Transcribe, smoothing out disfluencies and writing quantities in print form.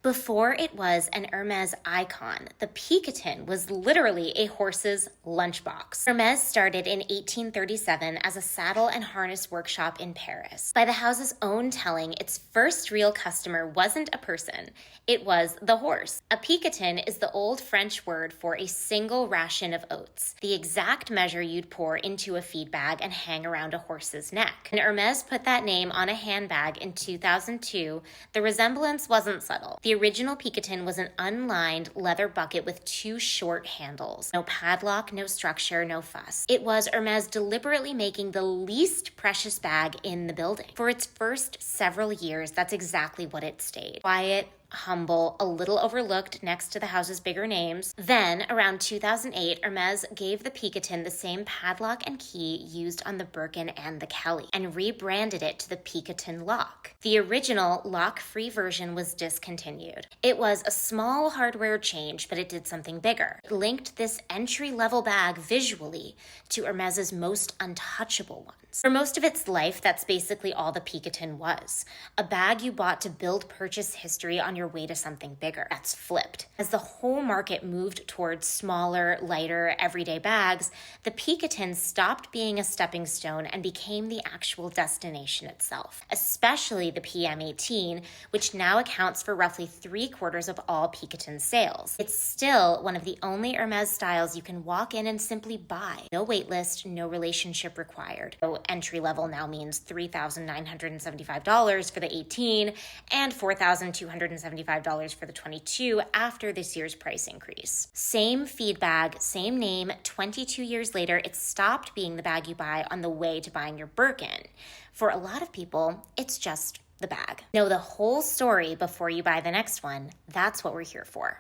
Before it was an Hermes icon, the Picotin was literally a horse's lunchbox. Hermes started in 1837 as a saddle and harness workshop in Paris. By the house's own telling, its first real customer wasn't a person, it was the horse. A Picotin is the old French word for a single ration of oats, the exact measure you'd pour into a feed bag and hang around a horse's neck. And Hermes put that name on a handbag in 2002, the resemblance wasn't subtle. The original Picotin was an unlined leather bucket with two short handles. No padlock, no structure, no fuss. It was Hermes deliberately making the least precious bag in the building. For its first several years, that's exactly what it stayed. Quiet, humble, a little overlooked next to the house's bigger names. Then, around 2008, Hermes gave the Picotin the same padlock and key used on the Birkin and the Kelly, and rebranded it to the Picotin lock. The original lock-free version was discontinued. It was a small hardware change, but it did something bigger. It linked this entry-level bag visually to Hermes's most untouchable ones. For most of its life, that's basically all the Picotin was. A bag you bought to build purchase history on your way to something bigger. That's flipped. As the whole market moved towards smaller, lighter, everyday bags, the Picotin stopped being a stepping stone and became the actual destination itself, especially the PM18, which now accounts for roughly 3/4 of all Picotin sales. It's still one of the only Hermes styles you can walk in and simply buy. No waitlist, no relationship required. So entry level now means $3,975 for the 18 and $4,275 for the 22 after this year's price increase. Same feed bag, same name, 22 years later, it stopped being the bag you buy on the way to buying your Birkin. For a lot of people, it's just the bag. Know the whole story before you buy the next one. That's what we're here for.